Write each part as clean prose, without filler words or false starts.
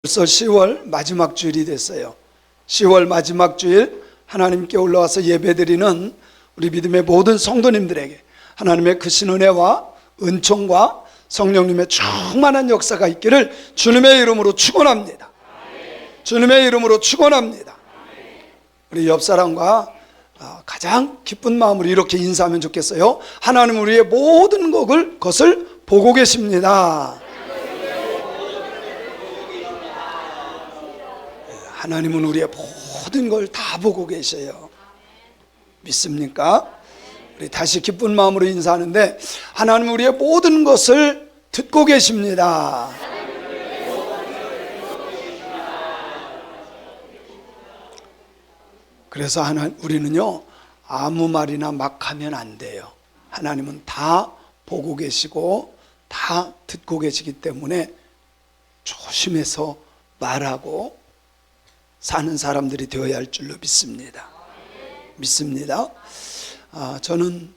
벌써 10월 마지막 주일이 됐어요. 10월 마지막 주일 하나님께 올라와서 예배드리는 우리 믿음의 모든 성도님들에게 하나님의 크신 은혜와 은총과 성령님의 충만한 역사가 있기를 주님의 이름으로 축원합니다. 주님의 이름으로 축원합니다. 우리 옆 사람과 가장 기쁜 마음으로 이렇게 인사하면 좋겠어요. 하나님은 우리의 모든 것을 보고 계십니다. 하나님은 우리의 모든 걸 다 보고 계셔요. 믿습니까? 우리 다시 기쁜 마음으로 인사하는데, 하나님은 우리의 모든 것을 듣고 계십니다. 그래서 우리는요, 아무 말이나 막 하면 안 돼요. 하나님은 다 보고 계시고 다 듣고 계시기 때문에 조심해서 말하고 사는 사람들이 되어야 할 줄로 믿습니다. 저는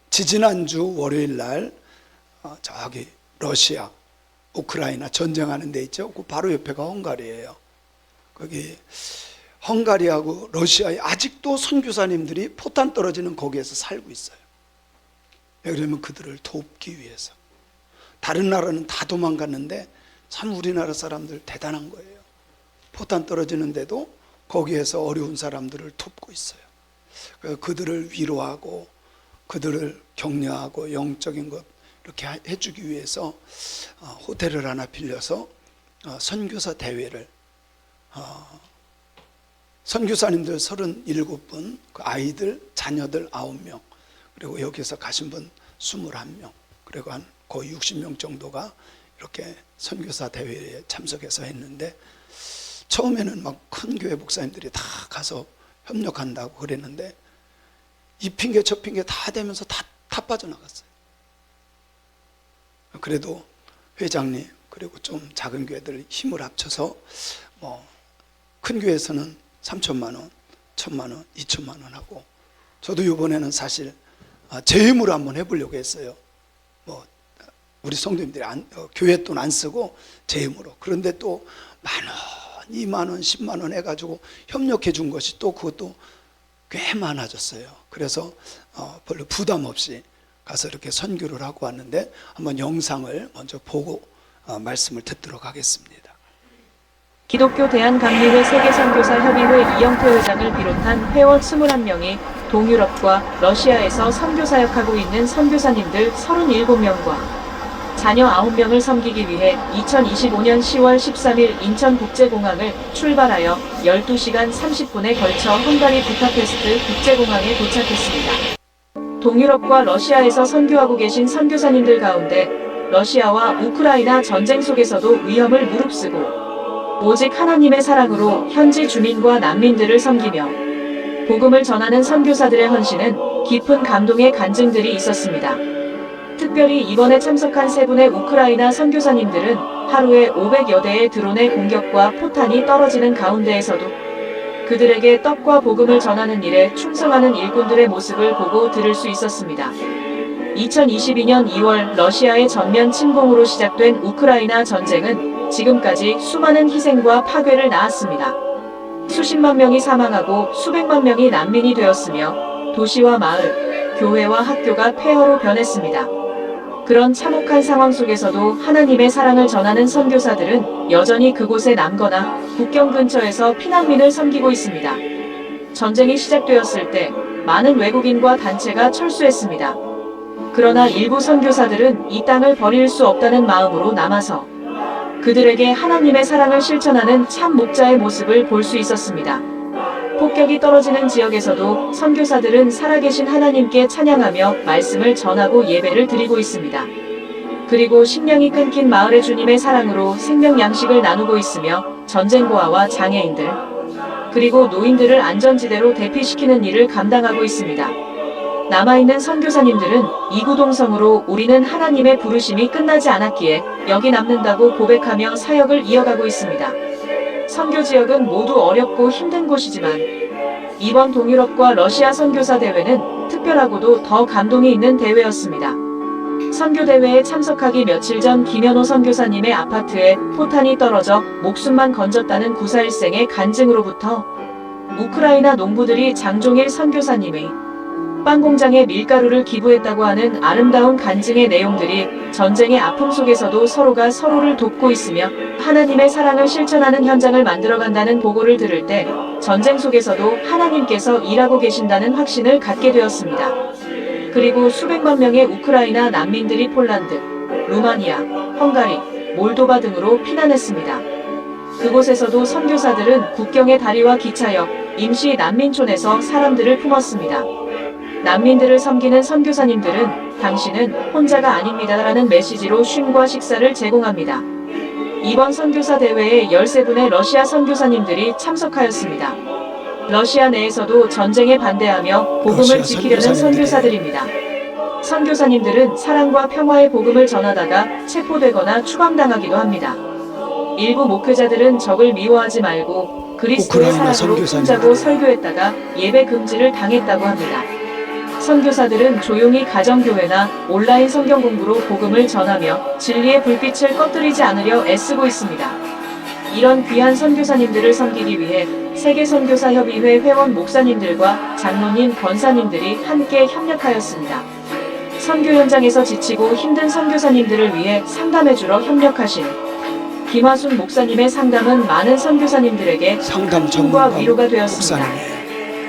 지지난주 월요일 날 저기 러시아, 우크라이나 전쟁하는 데 있죠. 그 바로 옆에가 헝가리예요. 거기 헝가리하고 러시아에 아직도 선교사님들이 포탄 떨어지는 거기에서 살고 있어요. 그러면 그들을 돕기 위해서. 다른 나라는 다 도망갔는데 참 우리나라 사람들 대단한 거예요. 포탄 떨어지는데도 거기에서 어려운 사람들을 돕고 있어요. 그들을 위로하고 그들을 격려하고 영적인 것 이렇게 해주기 위해서 호텔을 하나 빌려서 선교사 대회를, 선교사님들 37분, 그 아이들, 자녀들 9명, 그리고 여기서 가신 분 21명, 그리고 한 거의 60명 정도가 이렇게 선교사 대회에 참석해서 했는데, 처음에는 막 큰 교회 목사님들이 다 가서 협력한다고 그랬는데 이 핑계 저 핑계 다 대면서 다 빠져나갔어요. 그래도 회장님 그리고 좀 작은 교회들 힘을 합쳐서 큰 교회에서는 3천만 원, 1천만 원, 2천만 원 하고, 저도 이번에는 사실 제 힘으로 한번 해보려고 했어요. 우리 성도님들이 교회 돈 안 쓰고 제 힘으로. 그런데 또 10,000원, 20,000원, 100,000원 해가지고 협력해 준 것이 또 그것도 꽤 많아졌어요. 그래서 별로 부담 없이 가서 이렇게 선교를 하고 왔는데, 한번 영상을 먼저 보고 말씀을 듣도록 하겠습니다. 기독교 대한감리회 세계선교사협의회 이영태 회장을 비롯한 회원 21명이 동유럽과 러시아에서 선교사역하고 있는 선교사님들 37명과 자녀 9명을 섬기기 위해 2025년 10월 13일 인천국제공항을 출발하여 12시간 30분에 걸쳐 헝가리 부다페스트 국제공항에 도착했습니다. 동유럽과 러시아에서 선교하고 계신 선교사님들 가운데 러시아와 우크라이나 전쟁 속에서도 위험을 무릅쓰고 오직 하나님의 사랑으로 현지 주민과 난민들을 섬기며 복음을 전하는 선교사들의 헌신은 깊은 감동의 간증들이 있었습니다. 특별히 이번에 참석한 세 분의 우크라이나 선교사님들은 하루에 500여 대의 드론의 공격과 포탄이 떨어지는 가운데에서도 그들에게 떡과 복음을 전하는 일에 충성하는 일꾼들의 모습을 보고 들을 수 있었습니다. 2022년 2월 러시아의 전면 침공으로 시작된 우크라이나 전쟁은 지금까지 수많은 희생과 파괴를 낳았습니다. 수십만 명이 사망하고 수백만 명이 난민이 되었으며 도시와 마을, 교회와 학교가 폐허로 변했습니다. 그런 참혹한 상황 속에서도 하나님의 사랑을 전하는 선교사들은 여전히 그곳에 남거나 국경 근처에서 피난민을 섬기고 있습니다. 전쟁이 시작되었을 때 많은 외국인과 단체가 철수했습니다. 그러나 일부 선교사들은 이 땅을 버릴 수 없다는 마음으로 남아서 그들에게 하나님의 사랑을 실천하는 참 목자의 모습을 볼 수 있었습니다. 폭격이 떨어지는 지역에서도 선교사들은 살아계신 하나님께 찬양하며 말씀을 전하고 예배를 드리고 있습니다. 그리고 식량이 끊긴 마을의 주님의 사랑으로 생명 양식을 나누고 있으며 전쟁고아와 장애인들, 그리고 노인들을 안전지대로 대피시키는 일을 감당하고 있습니다. 남아있는 선교사님들은 이구동성으로 우리는 하나님의 부르심이 끝나지 않았기에 여기 남는다고 고백하며 사역을 이어가고 있습니다. 선교 지역은 모두 어렵고 힘든 곳이지만 이번 동유럽과 러시아 선교사 대회는 특별하고도 더 감동이 있는 대회였습니다. 선교대회에 참석하기 며칠 전 김현호 선교사님의 아파트에 포탄이 떨어져 목숨만 건졌다는 구사일생의 간증으로부터 우크라이나 농부들이 장종일 선교사님의 빵 공장에 밀가루를 기부했다고 하는 아름다운 간증의 내용들이 전쟁의 아픔 속에서도 서로가 서로를 돕고 있으며 하나님의 사랑을 실천하는 현장을 만들어간다는 보고를 들을 때 전쟁 속에서도 하나님께서 일하고 계신다는 확신을 갖게 되었습니다. 그리고 수백만 명의 우크라이나 난민들이 폴란드, 루마니아, 헝가리, 몰도바 등으로 피난했습니다. 그곳에서도 선교사들은 국경의 다리와 기차역, 임시 난민촌에서 사람들을 품었습니다. 난민들을 섬기는 선교사님들은 당신은 혼자가 아닙니다라는 메시지로 쉼과 식사를 제공합니다. 이번 선교사 대회에 13분의 러시아 선교사님들이 참석하였습니다. 러시아 내에서도 전쟁에 반대하며 복음을 러시아 지키려는 선교사들입니다. 선교사님들은 사랑과 평화의 복음을 전하다가 체포되거나 추방당하기도 합니다. 일부 목회자들은 적을 미워하지 말고 그리스도의 우크라이나 사랑으로 선교사님들. 손잡고 설교했다가 예배 금지를 당했다고 합니다. 선교사들은 조용히 가정교회나 온라인 성경 공부로 복음을 전하며 진리의 불빛을 꺼뜨리지 않으려 애쓰고 있습니다. 이런 귀한 선교사님들을 섬기기 위해 세계선교사협의회 회원 목사님들과 장로님, 권사님들이 함께 협력하였습니다. 선교 현장에서 지치고 힘든 선교사님들을 위해 상담해주러 협력하신 김화순 목사님의 상담은 많은 선교사님들에게 상담 힘과 전문가 위로가 되었습니다. 목사님이에요.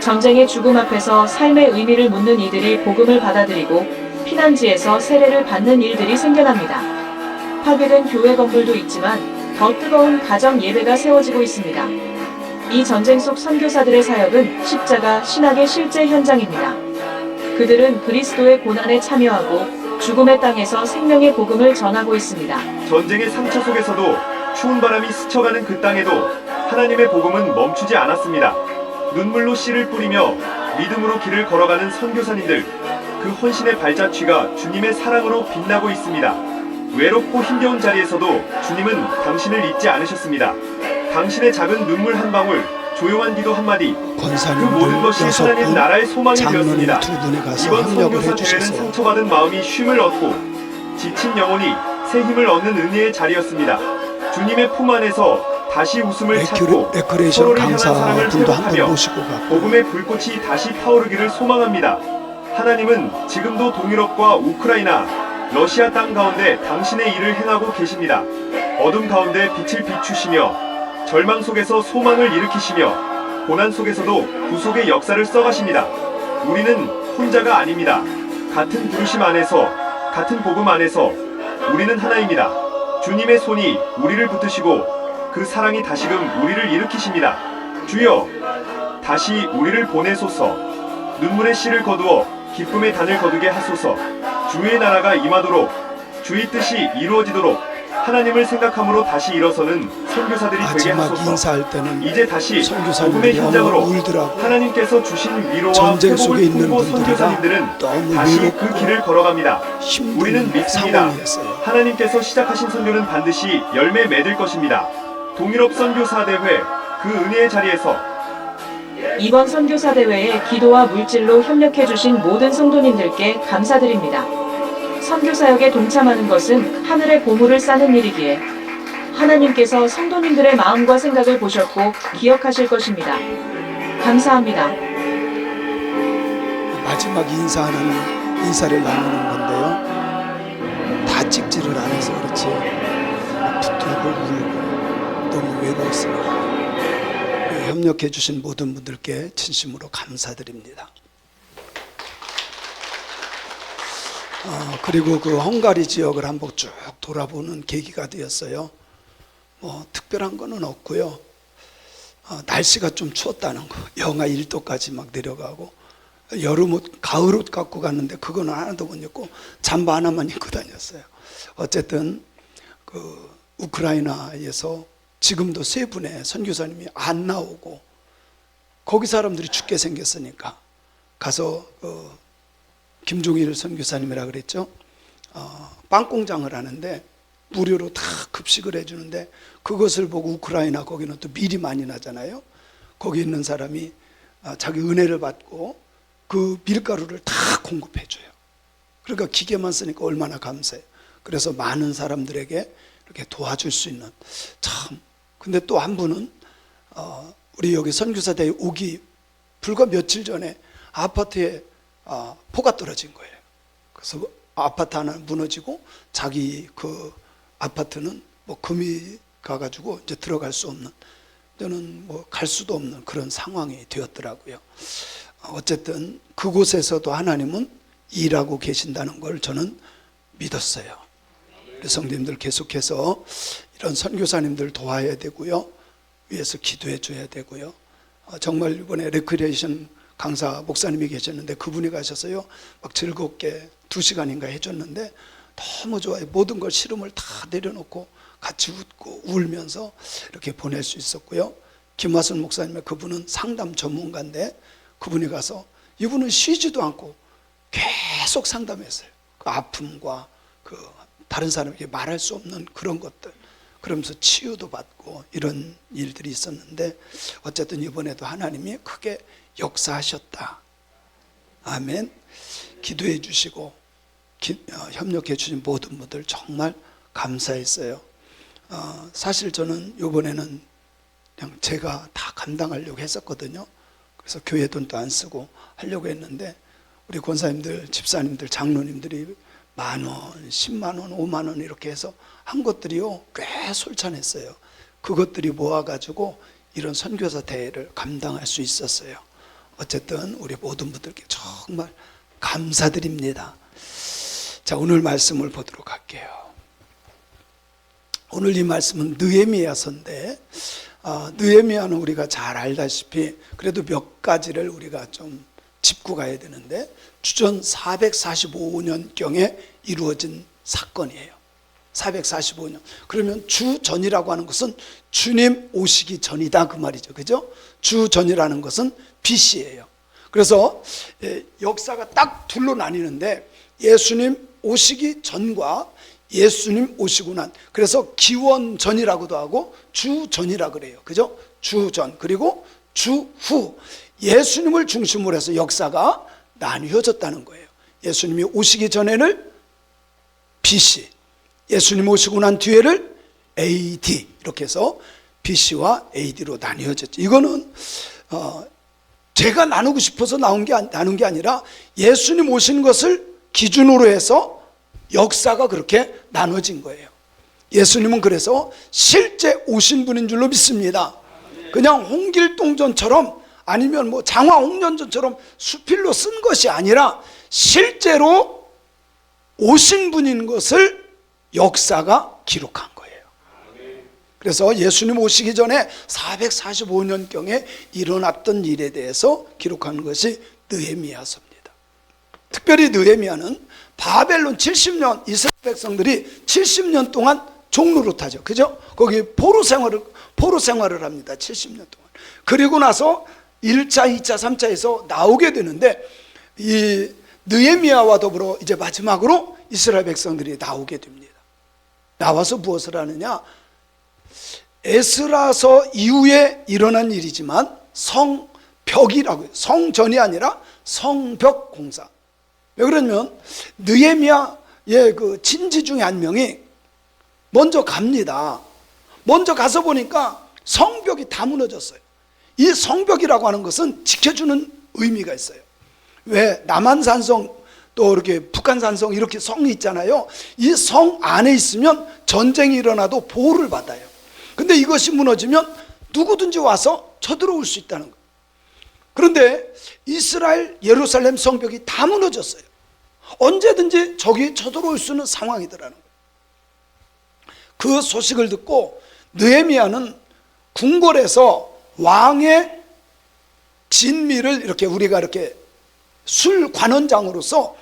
전쟁의 죽음 앞에서 삶의 의미를 묻는 이들이 복음을 받아들이고 피난지에서 세례를 받는 일들이 생겨납니다. 파괴된 교회 건물도 있지만 더 뜨거운 가정 예배가 세워지고 있습니다. 이 전쟁 속 선교사들의 사역은 십자가 신학의 실제 현장입니다. 그들은 그리스도의 고난에 참여하고 죽음의 땅에서 생명의 복음을 전하고 있습니다. 전쟁의 상처 속에서도 추운 바람이 스쳐가는 그 땅에도 하나님의 복음은 멈추지 않았습니다. 눈물로 씨를 뿌리며 믿음으로 길을 걸어가는 선교사님들, 그 헌신의 발자취가 주님의 사랑으로 빛나고 있습니다. 외롭고 힘겨운 자리에서도 주님은 당신을 잊지 않으셨습니다. 당신의 작은 눈물 한 방울, 조용한 기도 한마디, 그 권사님들 모든 것이 하나님 6분, 나라의 소망이 장로님 되었습니다. 2분이 가서 이번 협력을 선교사 대회는 해주셔서 상처받은 마음이 쉼을 얻고 지친 영혼이 새 힘을 얻는 은혜의 자리였습니다. 주님의 품 안에서 다시 웃음을 찾고 레크레이션 서로를 향한 사랑을 강사분도 한 분 회복하며 모시고 가고 복음의 불꽃이 다시 타오르기를 소망합니다. 하나님은 지금도 동유럽과 우크라이나, 러시아 땅 가운데 당신의 일을 행하고 계십니다. 어둠 가운데 빛을 비추시며 절망 속에서 소망을 일으키시며 고난 속에서도 구속의 역사를 써가십니다. 우리는 혼자가 아닙니다. 같은 부르심 안에서, 같은 복음 안에서 우리는 하나입니다. 주님의 손이 우리를 붙드시고 그 사랑이 다시금 우리를 일으키십니다. 주여, 다시 우리를 보내소서. 눈물의 씨를 거두어 기쁨의 단을 거두게 하소서. 주의 나라가 임하도록, 주의 뜻이 이루어지도록 하나님을 생각함으로 다시 일어서는 선교사들이 되게 마지막 하소서. 인사할 때는 이제 다시 복음의 선교사님들이 현장으로 너무 울더라고. 하나님께서 주신 위로와 전쟁 속에 회복을 있는 품고 분들이라 선교사님들은 너무 다시 외롭고 그 길을 걸어갑니다. 힘든 우리는 믿습니다. 상황이었어요. 하나님께서 시작하신 선교는 반드시 열매 맺을 것입니다. 동유럽 선교사 대회 그 은혜의 자리에서 이번 선교사 대회에 기도와 물질로 협력해주신 모든 성도님들께 감사드립니다. 선교사역에 동참하는 것은 하늘의 보물을 쌓는 일이기에 하나님께서 성도님들의 마음과 생각을 보셨고 기억하실 것입니다. 감사합니다. 마지막 인사를 나누는 건데요. 다 찍지를 않아서 그렇지 붙들고 울고 너무 외로웠습니다. 협력해 주신 모든 분들께 진심으로 감사드립니다. 그리고 그 헝가리 지역을 한번 쭉 돌아보는 계기가 되었어요. 뭐 특별한 거는 없고요. 날씨가 좀 추웠다는 거. 영하 1도까지 막 내려가고 여름옷, 가을옷 갖고 갔는데 그거는 하나도 못 입고 잠바 하나만 입고 다녔어요. 어쨌든 그 우크라이나에서 지금도 3분의 선교사님이 안 나오고 거기 사람들이 죽게 생겼으니까 가서 김종일 선교사님이라 그랬죠. 빵 공장을 하는데 무료로 다 급식을 해주는데 그것을 보고 우크라이나 거기는 또 밀이 많이 나잖아요. 거기 있는 사람이 자기 은혜를 받고 그 밀가루를 다 공급해줘요. 그러니까 기계만 쓰니까 얼마나 감사해요. 그래서 많은 사람들에게 이렇게 도와줄 수 있는, 참. 근데 또 한 분은 우리 여기 선교사대회 오기 불과 며칠 전에 아파트에 포가 떨어진 거예요. 그래서 아파트 하나 무너지고 자기 그 아파트는 뭐 금이 가가지고 이제 들어갈 수 없는, 저는 뭐 갈 수도 없는 그런 상황이 되었더라고요. 어쨌든 그곳에서도 하나님은 일하고 계신다는 걸 저는 믿었어요. 우리 성도님들 계속해서 이런 선교사님들 도와야 되고요, 위해서 기도해 줘야 되고요. 정말 이번에 레크리에이션 강사 목사님이 계셨는데 그분이 가셔서요 막 즐겁게 2시간인가 해줬는데 너무 좋아요. 모든 걸 시름을 다 내려놓고 같이 웃고 울면서 이렇게 보낼 수 있었고요. 김화순 목사님, 그분은 상담 전문가인데 그분이 가서, 이분은 쉬지도 않고 계속 상담했어요. 그 아픔과 그 다른 사람에게 말할 수 없는 그런 것들, 그러면서 치유도 받고 이런 일들이 있었는데, 어쨌든 이번에도 하나님이 크게 역사하셨다. 아멘. 기도해 주시고 협력해 주신 모든 분들 정말 감사했어요. 사실 저는 이번에는 그냥 제가 다 감당하려고 했었거든요. 그래서 교회 돈도 안 쓰고 하려고 했는데 우리 권사님들, 집사님들, 장로님들이 10,000원, 100,000원, 50,000원 이렇게 해서 한 것들이요 꽤 솔찬했어요. 그것들이 모아가지고 이런 선교사 대회를 감당할 수 있었어요. 어쨌든 우리 모든 분들께 정말 감사드립니다. 자, 오늘 말씀을 보도록 할게요. 오늘 이 말씀은 느헤미야서인데, 느헤미야는 우리가 잘 알다시피 그래도 몇 가지를 우리가 좀 짚고 가야 되는데, 주전 445년경에 이루어진 사건이에요. 445년. 그러면 주전이라고 하는 것은 주님 오시기 전이다 그 말이죠. 그죠? 주전이라는 것은 BC예요. 그래서 역사가 딱 둘로 나뉘는데, 예수님 오시기 전과 예수님 오시고 난, 그래서 기원전이라고도 하고 주전이라 그래요. 그죠? 주전, 그리고 주후. 예수님을 중심으로 해서 역사가 나뉘어졌다는 거예요. 예수님이 오시기 전에는 BC, 예수님 오시고 난 뒤에를 AD, 이렇게 해서 BC와 AD로 나뉘어졌죠. 이거는 제가 나누고 싶어서 나눈 게 아니라 예수님 오신 것을 기준으로 해서 역사가 그렇게 나눠진 거예요. 예수님은 그래서 실제 오신 분인 줄로 믿습니다. 그냥 홍길동전처럼 아니면 뭐 장화홍련전처럼 수필로 쓴 것이 아니라 실제로 오신 분인 것을 역사가 기록한 거예요. 그래서 예수님 오시기 전에 445년경에 일어났던 일에 대해서 기록한 것이 느헤미야서입니다. 특별히 느헤미야는 바벨론 70년, 이스라엘 백성들이 70년 동안 종노릇하죠. 그죠? 거기 포로 생활을 합니다. 70년 동안. 그리고 나서 1차, 2차, 3차에서 나오게 되는데, 이 느헤미야와 더불어 이제 마지막으로 이스라엘 백성들이 나오게 됩니다. 나와서 무엇을 하느냐? 에스라서 이후에 일어난 일이지만 성벽이라고요. 성전이 아니라 성벽 공사. 왜 그러냐면 느헤미야의 그 친지 중에 한 명이 먼저 갑니다. 먼저 가서 보니까 성벽이 다 무너졌어요. 이 성벽이라고 하는 것은 지켜주는 의미가 있어요. 왜 남한산성 또 이렇게 북한산성 이렇게 성이 있잖아요. 이 성 안에 있으면 전쟁이 일어나도 보호를 받아요. 근데 이것이 무너지면 누구든지 와서 쳐들어올 수 있다는 거예요. 그런데 이스라엘 예루살렘 성벽이 다 무너졌어요. 언제든지 적이 쳐들어올 수 있는 상황이더라는 거예요. 그 소식을 듣고 느헤미야는 궁궐에서 왕의 진미를 이렇게 우리가 이렇게 술 관원장으로서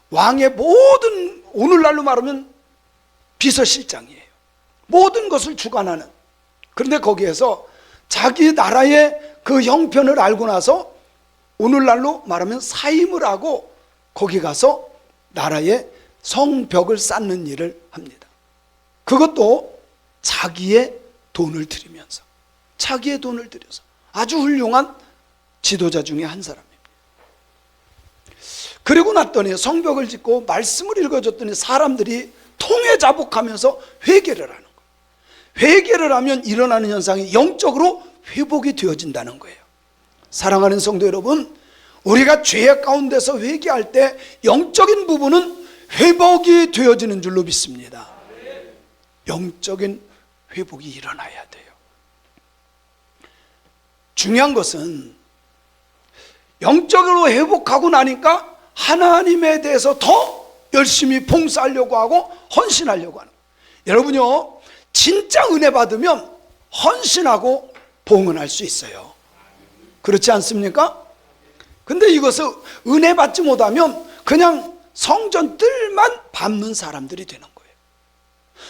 왕의 모든, 오늘날로 말하면 비서실장이에요. 모든 것을 주관하는. 그런데 거기에서 자기 나라의 그 형편을 알고 나서 오늘날로 말하면 사임을 하고 거기 가서 나라의 성벽을 쌓는 일을 합니다. 그것도 자기의 돈을 들이면서, 자기의 돈을 들여서 아주 훌륭한 지도자 중에 한 사람입니다. 그리고 났더니 성벽을 짓고 말씀을 읽어줬더니 사람들이 통회자복하면서 회개를 하는 거예요. 회개를 하면 일어나는 현상이 영적으로 회복이 되어진다는 거예요. 사랑하는 성도 여러분, 우리가 죄 가운데서 회개할 때 영적인 부분은 회복이 되어지는 줄로 믿습니다. 영적인 회복이 일어나야 돼요. 중요한 것은 영적으로 회복하고 나니까 하나님에 대해서 더 열심히 봉사하려고 하고 헌신하려고 하는 거예요. 여러분요, 진짜 은혜 받으면 헌신하고 봉헌할 수 있어요. 그렇지 않습니까? 근데 이것을 은혜 받지 못하면 그냥 성전들만 밟는 사람들이 되는 거예요.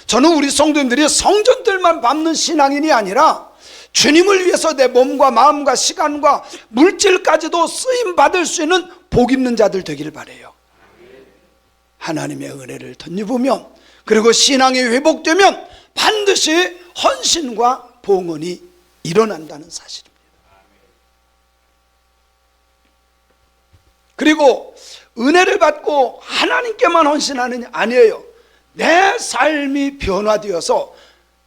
저는 우리 성도님들이 성전들만 밟는 신앙인이 아니라 주님을 위해서 내 몸과 마음과 시간과 물질까지도 쓰임 받을 수 있는 복 있는 자들 되기를 바라요. 하나님의 은혜를 덧입으면, 그리고 신앙이 회복되면 반드시 헌신과 봉헌이 일어난다는 사실입니다. 그리고 은혜를 받고 하나님께만 헌신하는 아니에요. 내 삶이 변화되어서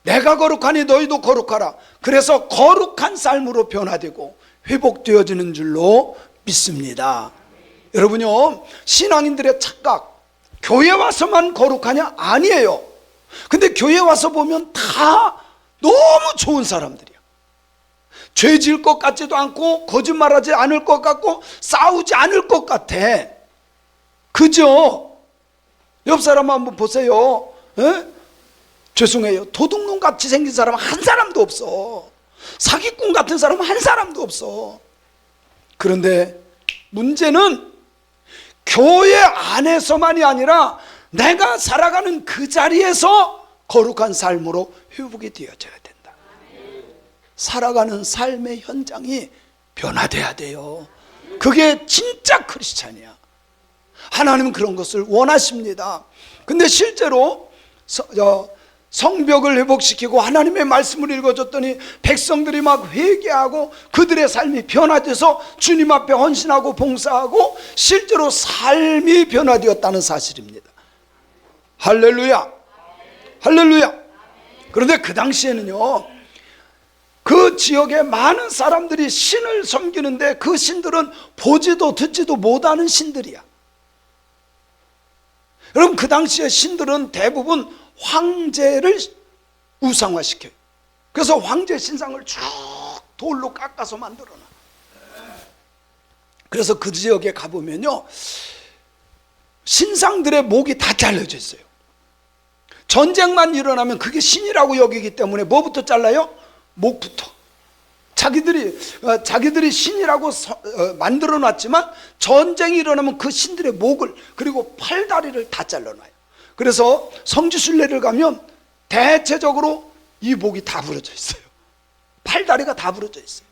내가 거룩하니 너희도 거룩하라. 그래서 거룩한 삶으로 변화되고 회복되어지는 줄로 믿습니다. 여러분요, 신앙인들의 착각, 교회 와서만 거룩하냐? 아니에요. 근데 교회 와서 보면 다 너무 좋은 사람들이야. 죄 지을 것 같지도 않고 거짓말하지 않을 것 같고 싸우지 않을 것 같아. 그죠? 옆 사람 한번 보세요. 에? 죄송해요, 도둑놈 같이 생긴 사람은 한 사람도 없어. 사기꾼 같은 사람은 한 사람도 없어. 그런데 문제는 교회 안에서만이 아니라 내가 살아가는 그 자리에서 거룩한 삶으로 회복이 되어져야 된다. 살아가는 삶의 현장이 변화돼야 돼요. 그게 진짜 크리스찬이야. 하나님은 그런 것을 원하십니다. 근데 실제로 성벽을 회복시키고 하나님의 말씀을 읽어줬더니 백성들이 막 회개하고 그들의 삶이 변화돼서 주님 앞에 헌신하고 봉사하고 실제로 삶이 변화되었다는 사실입니다. 할렐루야, 할렐루야. 그런데 그 당시에는요, 그 지역에 많은 사람들이 신을 섬기는데 그 신들은 보지도 듣지도 못하는 신들이야. 여러분, 그 당시에 신들은 대부분 황제를 우상화시켜요. 그래서 황제 신상을 쭉 돌로 깎아서 만들어놔. 그래서 그 지역에 가보면요, 신상들의 목이 다 잘려져 있어요. 전쟁만 일어나면 그게 신이라고 여기기 때문에 뭐부터 잘라요? 목부터. 자기들이 신이라고 만들어 놨지만 전쟁이 일어나면 그 신들의 목을, 그리고 팔다리를 다 잘라놔요. 그래서 성지순례를 가면 대체적으로 이 목이 다 부러져 있어요. 팔다리가 다 부러져 있어요.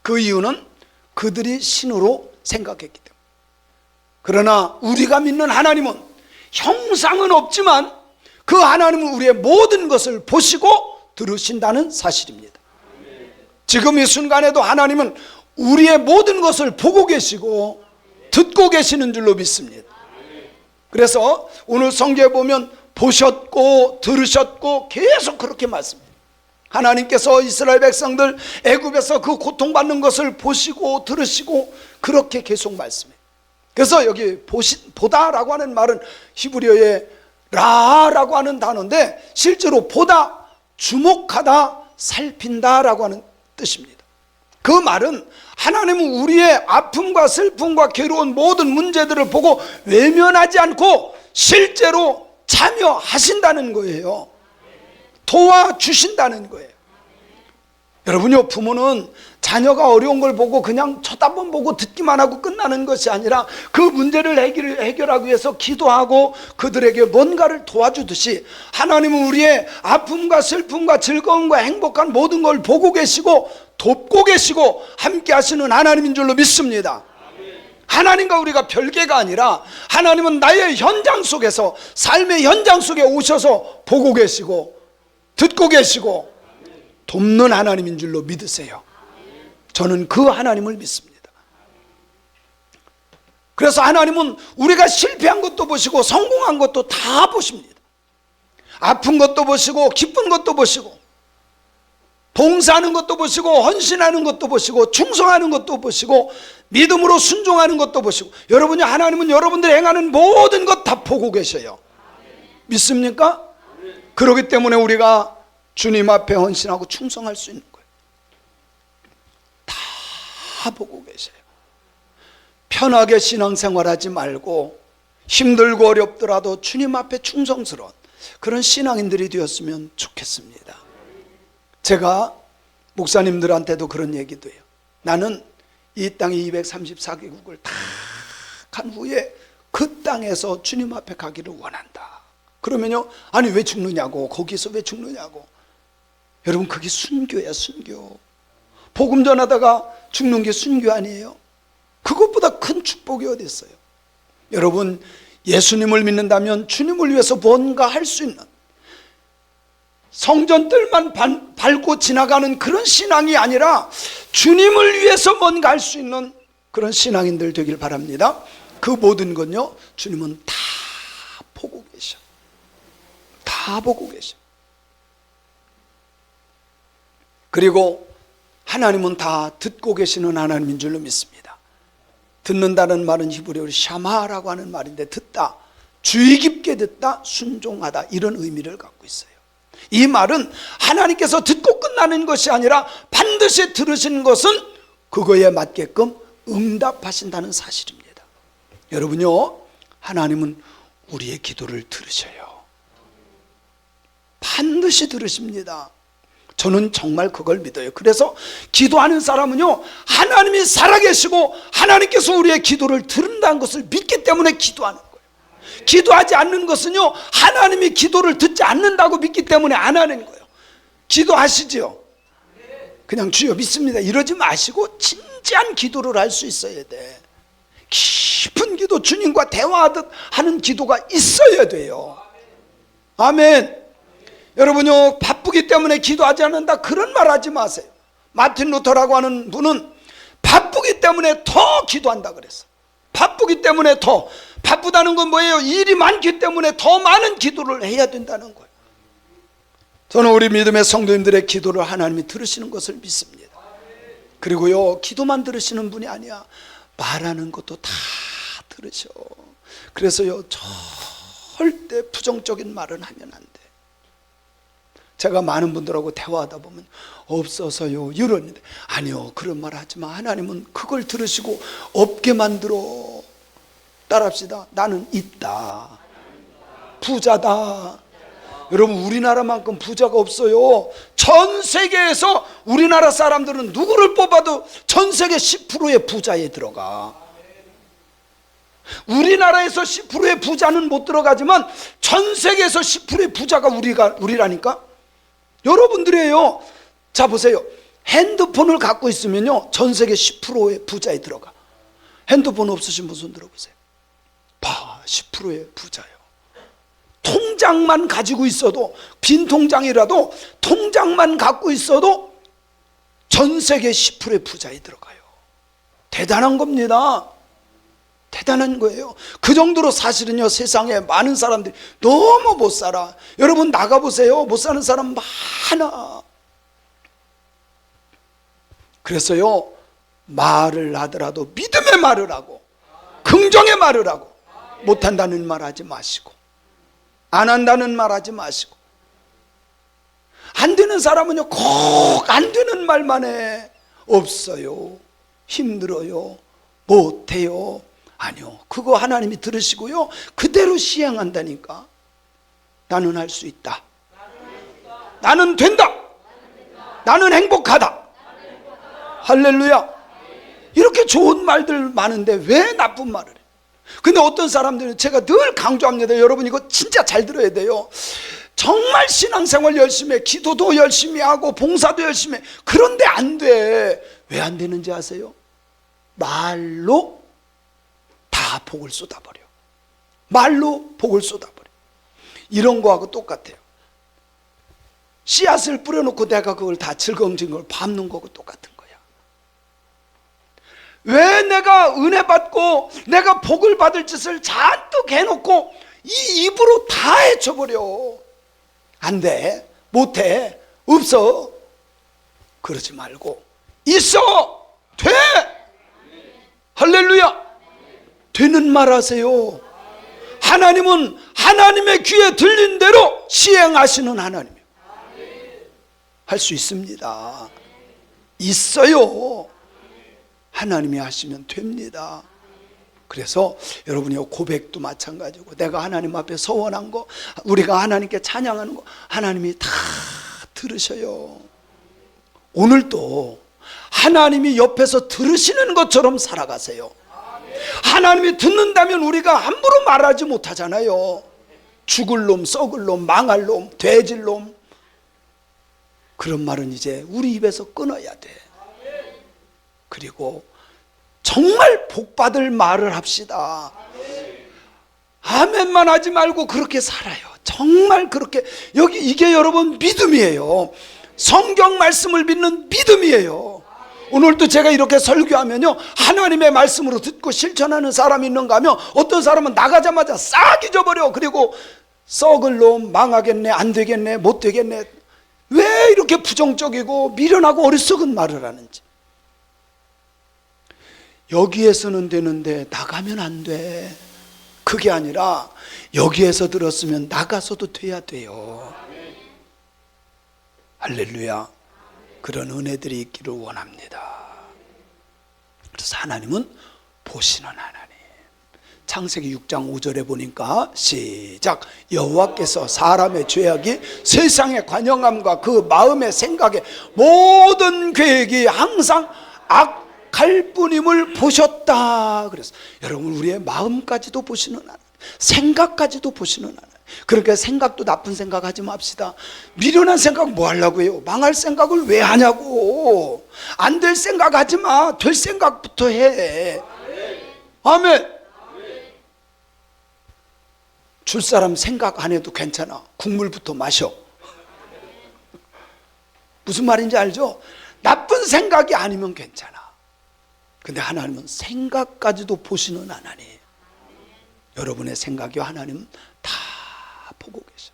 그 이유는 그들이 신으로 생각했기 때문에. 그러나 우리가 믿는 하나님은 형상은 없지만 그 하나님은 우리의 모든 것을 보시고 들으신다는 사실입니다. 지금 이 순간에도 하나님은 우리의 모든 것을 보고 계시고 듣고 계시는 줄로 믿습니다. 그래서 오늘 성경에 보면 보셨고 들으셨고 계속 그렇게 말씀해요. 하나님께서 이스라엘 백성들 애굽에서 그 고통받는 것을 보시고 들으시고 그렇게 계속 말씀해요. 그래서 여기 보다라고 하는 말은 히브리어의 라라고 하는 단어인데 실제로 보다, 주목하다, 살핀다라고 하는 뜻입니다. 그 말은 하나님은 우리의 아픔과 슬픔과 괴로운 모든 문제들을 보고 외면하지 않고 실제로 참여하신다는 거예요. 도와주신다는 거예요. 여러분요, 부모는 자녀가 어려운 걸 보고 그냥 쳐다만 보고 듣기만 하고 끝나는 것이 아니라 그 문제를 해결하기 위해서 기도하고 그들에게 뭔가를 도와주듯이 하나님은 우리의 아픔과 슬픔과 즐거움과 행복한 모든 걸 보고 계시고 돕고 계시고 함께 하시는 하나님인 줄로 믿습니다. 하나님과 우리가 별개가 아니라 하나님은 나의 현장 속에서, 삶의 현장 속에 오셔서 보고 계시고 듣고 계시고 돕는 하나님인 줄로 믿으세요. 저는 그 하나님을 믿습니다. 그래서 하나님은 우리가 실패한 것도 보시고 성공한 것도 다 보십니다. 아픈 것도 보시고 기쁜 것도 보시고 봉사하는 것도 보시고 헌신하는 것도 보시고 충성하는 것도 보시고 믿음으로 순종하는 것도 보시고, 여러분이 하나님은 여러분들이 행하는 모든 것 다 보고 계셔요. 믿습니까? 그렇기 때문에 우리가 주님 앞에 헌신하고 충성할 수 있는 거예요. 다 보고 계세요. 편하게 신앙생활하지 말고 힘들고 어렵더라도 주님 앞에 충성스러운 그런 신앙인들이 되었으면 좋겠습니다. 제가 목사님들한테도 그런 얘기도 해요. 나는 이 땅 234개국을 다 간 후에 그 땅에서 주님 앞에 가기를 원한다. 그러면요, 아니 왜 죽느냐고, 거기서 왜 죽느냐고. 여러분, 그게 순교야, 순교. 복음 전하다가 죽는 게 순교 아니에요? 그것보다 큰 축복이 어디 있어요? 여러분, 예수님을 믿는다면 주님을 위해서 뭔가 할 수 있는, 성전들만 밟고 지나가는 그런 신앙이 아니라 주님을 위해서 뭔가 할 수 있는 그런 신앙인들 되길 바랍니다. 그 모든 건요, 주님은 다 보고 계셔. 다 보고 계셔. 그리고 하나님은 다 듣고 계시는 하나님인 줄로 믿습니다. 듣는다는 말은 히브리어로 샤마라고 하는 말인데, 듣다, 주의 깊게 듣다, 순종하다, 이런 의미를 갖고 있어요. 이 말은 하나님께서 듣고 끝나는 것이 아니라 반드시 들으신 것은 그거에 맞게끔 응답하신다는 사실입니다. 여러분요, 하나님은 우리의 기도를 들으셔요. 반드시 들으십니다. 저는 정말 그걸 믿어요. 그래서 기도하는 사람은요, 하나님이 살아계시고 하나님께서 우리의 기도를 들은다는 것을 믿기 때문에 기도하는 거예요. 기도하지 않는 것은요, 하나님이 기도를 듣지 않는다고 믿기 때문에 안 하는 거예요. 기도하시지요? 그냥 주여 믿습니다 이러지 마시고 진지한 기도를 할 수 있어야 돼. 깊은 기도, 주님과 대화하듯 하는 기도가 있어야 돼요. 아멘. 여러분요, 바쁘기 때문에 기도하지 않는다, 그런 말 하지 마세요. 마틴 루터라고 하는 분은 바쁘기 때문에 더 기도한다 그랬어. 바쁘기 때문에 더. 바쁘다는 건 뭐예요? 일이 많기 때문에 더 많은 기도를 해야 된다는 거예요. 저는 우리 믿음의 성도님들의 기도를 하나님이 들으시는 것을 믿습니다. 그리고요, 기도만 들으시는 분이 아니야, 말하는 것도 다 들으셔. 그래서요, 절대 부정적인 말은 하면 안 돼. 제가 많은 분들하고 대화하다 보면 없어서요 이러는데, 아니요, 그런 말 하지 마. 하나님은 그걸 들으시고 없게 만들어. 따라합시다. 나는 있다. 부자다. 여러분, 우리나라만큼 부자가 없어요. 전 세계에서 우리나라 사람들은 누구를 뽑아도 전 세계 10%의 부자에 들어가. 우리나라에서 10%의 부자는 못 들어가지만 전 세계에서 10%의 부자가 우리라니까. 여러분들이에요. 자 보세요. 핸드폰을 갖고 있으면요, 전 세계 10%의 부자에 들어가. 핸드폰 없으신 분 손 들어보세요. 봐, 10%의 부자예요. 통장만 가지고 있어도, 빈 통장이라도 통장만 갖고 있어도 전 세계 10%의 부자에 들어가요. 대단한 겁니다. 대단한 거예요. 그 정도로 사실은요, 세상에 많은 사람들이 너무 못 살아. 여러분 나가보세요. 못 사는 사람 많아. 그래서요, 말을 하더라도 믿음의 말을 하고 긍정의 말을 하고, 못한다는 말 하지 마시고, 안 한다는 말 하지 마시고. 안 되는 사람은요, 꼭 안 되는 말만 해. 없어요, 힘들어요, 못해요. 아니요, 그거 하나님이 들으시고요, 그대로 시행한다니까. 나는 할 수 있다. 나는 된다. 나는 행복하다. 할렐루야. 이렇게 좋은 말들 많은데 왜 나쁜 말을 해? 근데 어떤 사람들은, 제가 늘 강조합니다. 여러분 이거 진짜 잘 들어야 돼요. 정말 신앙생활 열심히 해, 기도도 열심히 하고 봉사도 열심히 해. 그런데 안 돼. 왜 안 되는지 아세요? 말로 다 복을 쏟아버려. 말로 복을 쏟아버려. 이런 거하고 똑같아요. 씨앗을 뿌려놓고 내가 그걸 다 즐거움진 걸 밟는 거하고 똑같은 거야. 왜 내가 은혜 받고 내가 복을 받을 짓을 잔뜩 해놓고 이 입으로 다 헤쳐버려. 안 돼, 못해, 없어. 그러지 말고 있어, 돼. 할렐루야. 되는 말 하세요. 하나님은 하나님의 귀에 들린 대로 시행하시는 하나님이에요. 할 수 있습니다. 있어요. 하나님이 하시면 됩니다. 그래서 여러분이 고백도 마찬가지고, 내가 하나님 앞에 서원한 거, 우리가 하나님께 찬양하는 거 하나님이 다 들으셔요. 오늘도 하나님이 옆에서 들으시는 것처럼 살아가세요. 하나님이 듣는다면 우리가 함부로 말하지 못하잖아요. 죽을 놈, 썩을 놈, 망할 놈, 돼질 놈, 그런 말은 이제 우리 입에서 끊어야 돼. 그리고 정말 복받을 말을 합시다. 아멘만 하지 말고 그렇게 살아요. 정말 그렇게. 이게 여러분 믿음이에요. 성경 말씀을 믿는 믿음이에요. 오늘도 제가 이렇게 설교하면요, 하나님의 말씀으로 듣고 실천하는 사람이 있는가 하면, 어떤 사람은 나가자마자 싹 잊어버려. 그리고 썩을 놈, 망하겠네, 안 되겠네, 못 되겠네. 왜 이렇게 부정적이고 미련하고 어리석은 말을 하는지. 여기에서는 되는데 나가면 안 돼. 그게 아니라 여기에서 들었으면 나가서도 돼야 돼요. 할렐루야. 그런 은혜들이 있기를 원합니다. 그래서 하나님은 보시는 하나님. 창세기 6장 5절에 보니까 시작. 여호와께서 사람의 죄악이 세상의 관영함과 그 마음의 생각의 모든 계획이 항상 악할 뿐임을 보셨다. 그래서 여러분, 우리의 마음까지도 보시는 하나님, 생각까지도 보시는 하나님. 그러니까 생각도 나쁜 생각 하지 맙시다. 미련한 생각 뭐 하려고 해요? 망할 생각을 왜 하냐고. 안 될 생각 하지 마. 될 생각부터 해. 아멘. 줄 사람 생각 안 해도 괜찮아. 국물부터 마셔. 무슨 말인지 알죠? 나쁜 생각이 아니면 괜찮아. 근데 하나님은 생각까지도 보시는 하나님. 여러분의 생각이 하나님은 다 보고 계셔.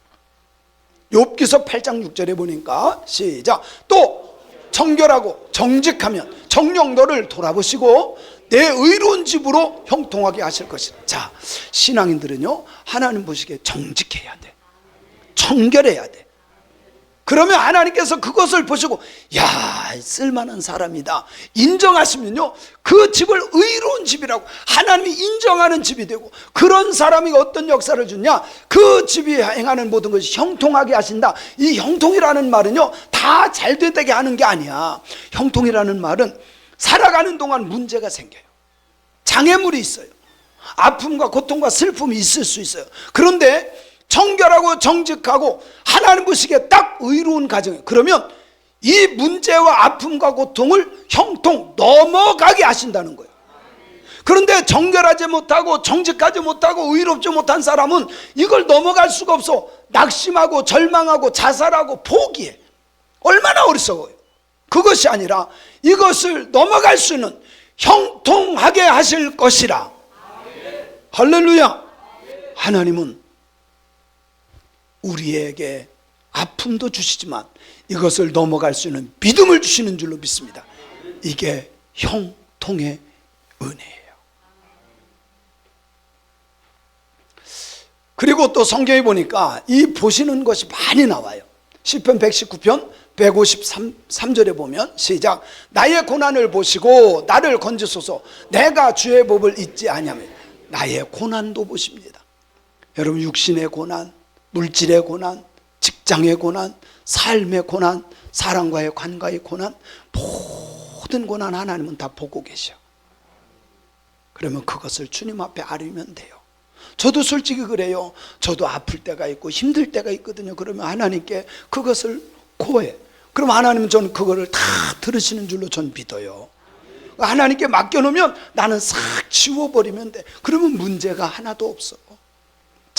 욥기서 8장 6절에 보니까 시작. 또 청결하고 정직하면 정녕 너를 돌아보시고 내 의로운 집으로 형통하게 하실 것이다. 자, 신앙인들은요, 하나님 보시기에 정직해야 돼. 청결해야 돼. 그러면 하나님께서 그것을 보시고, 야, 쓸만한 사람이다 인정하시면요, 그 집을 의로운 집이라고, 하나님이 인정하는 집이 되고, 그런 사람이 어떤 역사를 주냐, 그 집이 행하는 모든 것이 형통하게 하신다. 이 형통이라는 말은요, 다 잘되게 하는 게 아니야. 형통이라는 말은 살아가는 동안 문제가 생겨요. 장애물이 있어요. 아픔과 고통과 슬픔이 있을 수 있어요. 그런데 청결하고 정직하고 하나님 보시기에 딱 의로운 가정이에요. 그러면 이 문제와 아픔과 고통을 형통 넘어가게 하신다는 거예요. 그런데 정결하지 못하고 정직하지 못하고 의롭지 못한 사람은 이걸 넘어갈 수가 없어. 낙심하고 절망하고 자살하고 포기해. 얼마나 어리석어요. 그것이 아니라 이것을 넘어갈 수 있는 형통하게 하실 것이라. 할렐루야. 하나님은 우리에게 아픔도 주시지만 이것을 넘어갈 수 있는 믿음을 주시는 줄로 믿습니다. 이게 형통의 은혜예요. 그리고 또 성경에 보니까 이 보시는 것이 많이 나와요. 시편 119편 153절에 보면 시작. 나의 고난을 보시고 나를 건지소서. 내가 주의 법을 잊지 아니하며. 나의 고난도 보십니다. 여러분, 육신의 고난, 물질의 고난, 직장의 고난, 삶의 고난, 사람과의 관계의 고난, 모든 고난 하나님은 다 보고 계셔. 그러면 그것을 주님 앞에 아뢰면 돼요. 저도 솔직히 그래요. 저도 아플 때가 있고 힘들 때가 있거든요. 그러면 하나님께 그것을 고해. 그럼 하나님은 저는 그거를 다 들으시는 줄로 전 믿어요. 하나님께 맡겨놓으면 나는 싹 지워버리면 돼. 그러면 문제가 하나도 없어.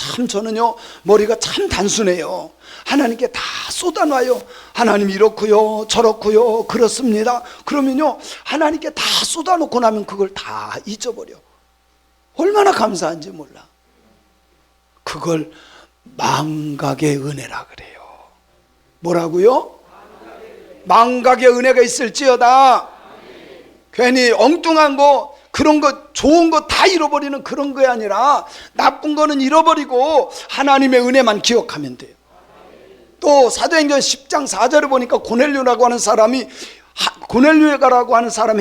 참 저는요 머리가 참 단순해요. 하나님께 다 쏟아놔요. 하나님 이렇고요 저렇고요 그렇습니다. 그러면요 하나님께 다 쏟아놓고 나면 그걸 다 잊어버려. 얼마나 감사한지 몰라. 그걸 망각의 은혜라 그래요. 뭐라고요? 망각의 은혜가 있을지어다. 괜히 엉뚱한 거 그런 거 좋은 거 다 잃어버리는 그런 게 아니라 나쁜 거는 잃어버리고 하나님의 은혜만 기억하면 돼요. 또 사도행전 10장 4절에 보니까 고넬료라고 하는 사람이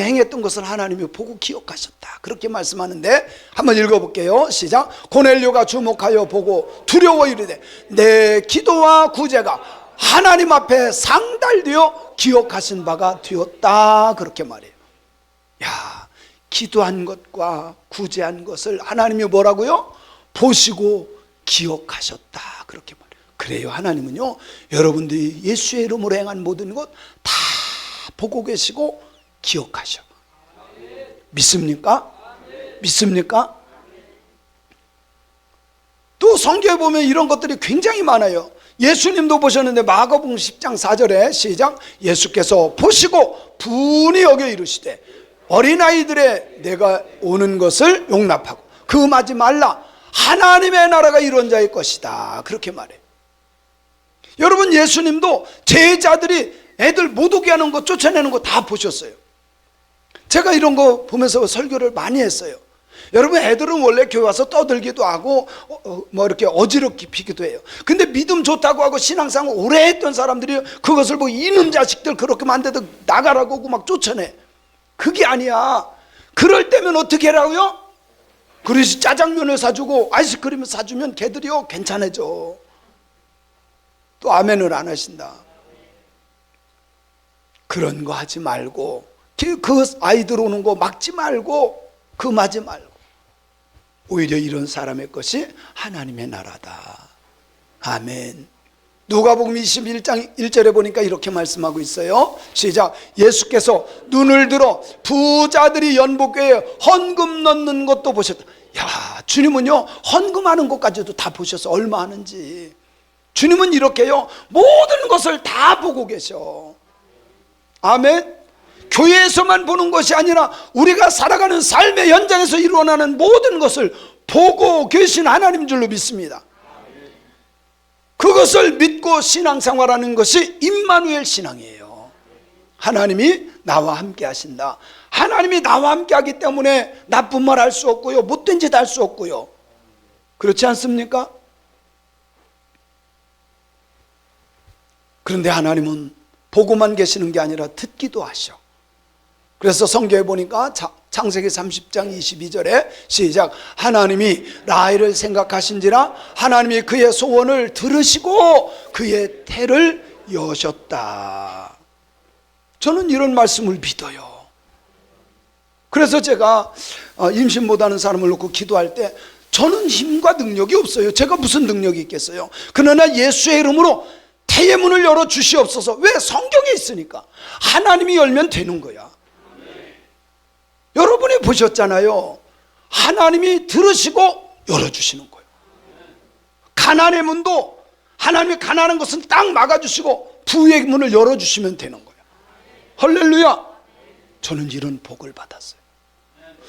행했던 것을 하나님이 보고 기억하셨다 그렇게 말씀하는데 한번 읽어볼게요. 시작. 고넬료가 주목하여 보고 두려워 이르되 내 기도와 구제가 하나님 앞에 상달되어 기억하신 바가 되었다 그렇게 말해요. 야, 기도한 것과 구제한 것을 하나님이 뭐라고요? 보시고 기억하셨다 그렇게 말해요. 그래요. 하나님은요 여러분들이 예수의 이름으로 행한 모든 것 다 보고 계시고 기억하셔. 믿습니까? 믿습니까? 또 성경에 보면 이런 것들이 굉장히 많아요. 예수님도 보셨는데 마가복음 10장 4절에 시작. 예수께서 보시고 분이 여겨 이르시되 어린아이들의 내가 오는 것을 용납하고 금하지 말라. 하나님의 나라가 이런 자의 것이다 그렇게 말해. 여러분 예수님도 제자들이 애들 못 오게 하는 거 쫓아내는 거 다 보셨어요. 제가 이런 거 보면서 설교를 많이 했어요. 여러분 애들은 원래 교회 와서 떠들기도 하고 뭐 이렇게 어지럽게 피기도 해요. 근데 믿음 좋다고 하고 신앙생활 오래 했던 사람들이 그것을 뭐 이놈 자식들 그렇게 만데도 나가라고 하고 막 쫓아내. 그게 아니야. 그럴 때면 어떻게 하라고요? 그래서 짜장면을 사주고 아이스크림을 사주면 걔들이요 괜찮아져. 또 아멘을 안 하신다. 그런 거 하지 말고 그 아이들 오는 거 막지 말고 금하지 말고 오히려 이런 사람의 것이 하나님의 나라다. 아멘. 누가복음 21장 1절에 보니까 이렇게 말씀하고 있어요. 시작. 예수께서 눈을 들어 부자들이 연복궤에 헌금 넣는 것도 보셨다. 야, 주님은요 헌금하는 것까지도 다 보셔서 얼마 하는지. 주님은 이렇게요 모든 것을 다 보고 계셔. 아멘. 교회에서만 보는 것이 아니라 우리가 살아가는 삶의 현장에서 일어나는 모든 것을 보고 계신 하나님 줄로 믿습니다. 그것을 믿고 신앙생활하는 것이 임마누엘 신앙이에요. 하나님이 나와 함께 하신다. 하나님이 나와 함께 하기 때문에 나쁜 말 할 수 없고요 못된 짓 할 수 없고요. 그렇지 않습니까? 그런데 하나님은 보고만 계시는 게 아니라 듣기도 하셔. 그래서 성경에 보니까 창세기 30장 22절에 시작. 하나님이 라헬을 생각하신지라 하나님이 그의 소원을 들으시고 그의 태를 여셨다. 저는 이런 말씀을 믿어요. 그래서 제가 임신 못하는 사람을 놓고 기도할 때 저는 힘과 능력이 없어요. 제가 무슨 능력이 있겠어요. 그러나 예수의 이름으로 태의 문을 열어 주시옵소서. 왜? 성경에 있으니까. 하나님이 열면 되는 거야. 여러분이 보셨잖아요. 하나님이 들으시고 열어주시는 거예요. 가난의 문도 하나님이 가난한 것은 딱 막아주시고 부의 문을 열어주시면 되는 거예요. 할렐루야. 저는 이런 복을 받았어요.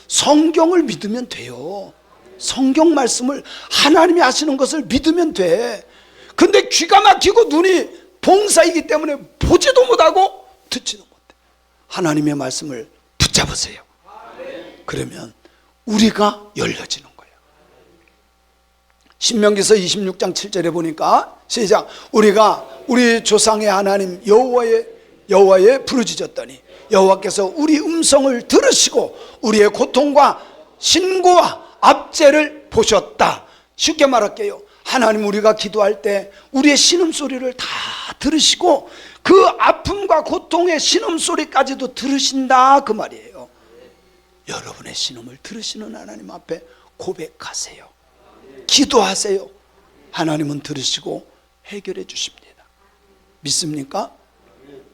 성경을 믿으면 돼요. 성경 말씀을 하나님이 하시는 것을 믿으면 돼. 근데 귀가 막히고 눈이 봉사이기 때문에 보지도 못하고 듣지도 못해. 하나님의 말씀을 붙잡으세요. 그러면 우리가 열려지는 거예요. 신명기서 26장 7절에 보니까 시작. 우리가 우리 조상의 하나님 여호와에 부르짖었더니 여호와께서 우리 음성을 들으시고 우리의 고통과 신고와 압제를 보셨다. 쉽게 말할게요. 하나님 우리가 기도할 때 우리의 신음소리를 다 들으시고 그 아픔과 고통의 신음소리까지도 들으신다 그 말이에요. 여러분의 신음을 들으시는 하나님 앞에 고백하세요. 기도하세요. 하나님은 들으시고 해결해 주십니다. 믿습니까?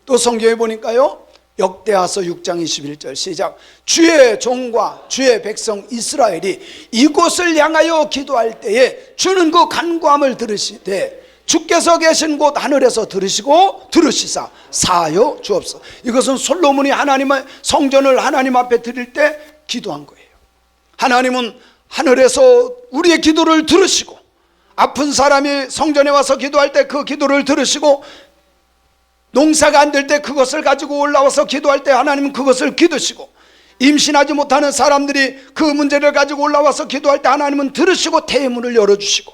또 성경에 보니까요 역대하서 6장 21절 시작. 주의 종과 주의 백성 이스라엘이 이곳을 향하여 기도할 때에 주는 그 간구함을 들으시되 주께서 계신 곳 하늘에서 들으시고 들으시사 사하여 주옵소서. 이것은 솔로몬이 하나님의 성전을 하나님 앞에 드릴 때 기도한 거예요. 하나님은 하늘에서 우리의 기도를 들으시고, 아픈 사람이 성전에 와서 기도할 때 그 기도를 들으시고, 농사가 안 될 때 그것을 가지고 올라와서 기도할 때 하나님은 그것을 기도시고, 임신하지 못하는 사람들이 그 문제를 가지고 올라와서 기도할 때 하나님은 들으시고 태문을 열어주시고,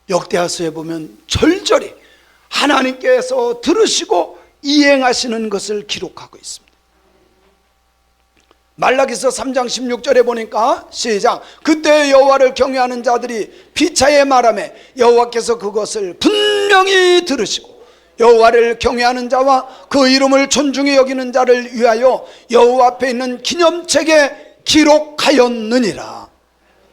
역대하서에 보면 절절히 하나님께서 들으시고 이행하시는 것을 기록하고 있습니다. 말라기서 3장 16절에 보니까 시작. 그때 여호와를 경외하는 자들이 피차에 말하며 여호와께서 그것을 분명히 들으시고 여호와를 경외하는 자와 그 이름을 존중히 여기는 자를 위하여 여호와 앞에 있는 기념책에 기록하였느니라.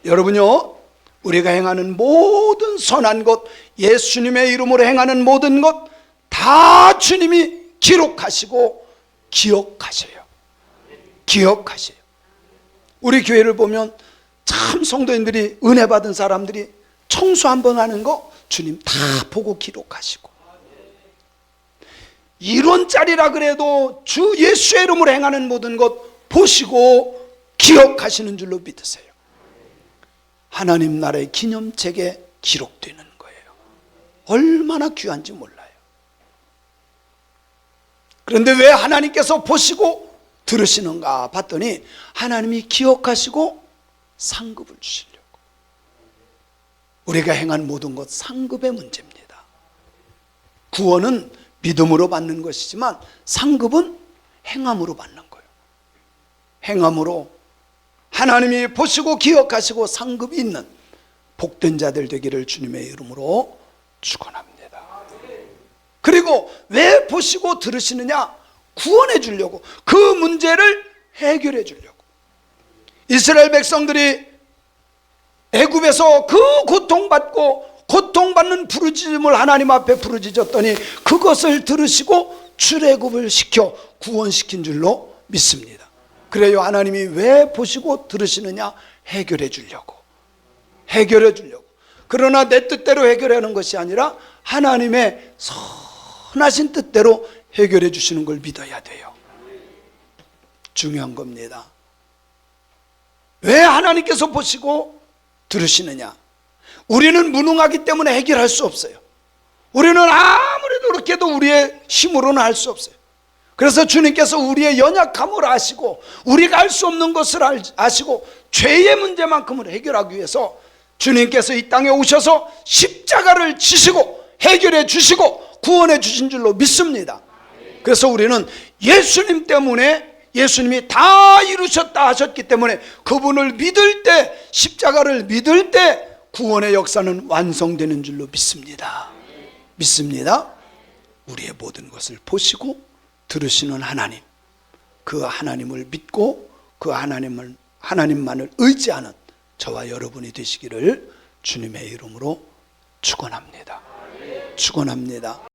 여러분요, 우리가 행하는 모든 선한 것, 예수님의 이름으로 행하는 모든 것 다 주님이 기록하시고 기억하셔요. 기억하셔요. 우리 교회를 보면 참 성도인들이, 은혜 받은 사람들이 청소 한번 하는 거 주님 다 보고 기록하시고, 1원짜리라 그래도 주 예수의 이름으로 행하는 모든 것 보시고 기억하시는 줄로 믿으세요. 하나님 나라의 기념책에 기록되는 거예요. 얼마나 귀한지 몰라요. 그런데 왜 하나님께서 보시고 들으시는가 봤더니 하나님이 기억하시고 상급을 주시려고. 우리가 행한 모든 것 상급의 문제입니다. 구원은 믿음으로 받는 것이지만 상급은 행함으로 받는 거예요. 행함으로 하나님이 보시고 기억하시고 상급이 있는 복된 자들 되기를 주님의 이름으로 축원합니다. 그리고 왜 보시고 들으시느냐? 구원해 주려고, 그 문제를 해결해 주려고. 이스라엘 백성들이 애굽에서 그 고통받고 고통받는 부르짖음을 하나님 앞에 부르짖었더니 그것을 들으시고 출애굽을 시켜 구원시킨 줄로 믿습니다. 그래요, 하나님이 왜 보시고 들으시느냐? 해결해 주려고. 해결해 주려고. 그러나 내 뜻대로 해결하는 것이 아니라 하나님의 선하신 뜻대로 해결해 주시는 걸 믿어야 돼요. 중요한 겁니다. 왜 하나님께서 보시고 들으시느냐? 우리는 무능하기 때문에 해결할 수 없어요. 우리는 아무리 노력해도 우리의 힘으로는 할 수 없어요. 그래서 주님께서 우리의 연약함을 아시고 우리가 할 수 없는 것을 아시고 죄의 문제만큼을 해결하기 위해서 주님께서 이 땅에 오셔서 십자가를 지시고 해결해 주시고 구원해 주신 줄로 믿습니다. 그래서 우리는 예수님 때문에, 예수님이 다 이루셨다 하셨기 때문에 그분을 믿을 때, 십자가를 믿을 때 구원의 역사는 완성되는 줄로 믿습니다. 믿습니다. 우리의 모든 것을 보시고 들으시는 하나님, 그 하나님을 믿고 그 하나님만을 의지하는 저와 여러분이 되시기를 주님의 이름으로 축원합니다. 축원합니다.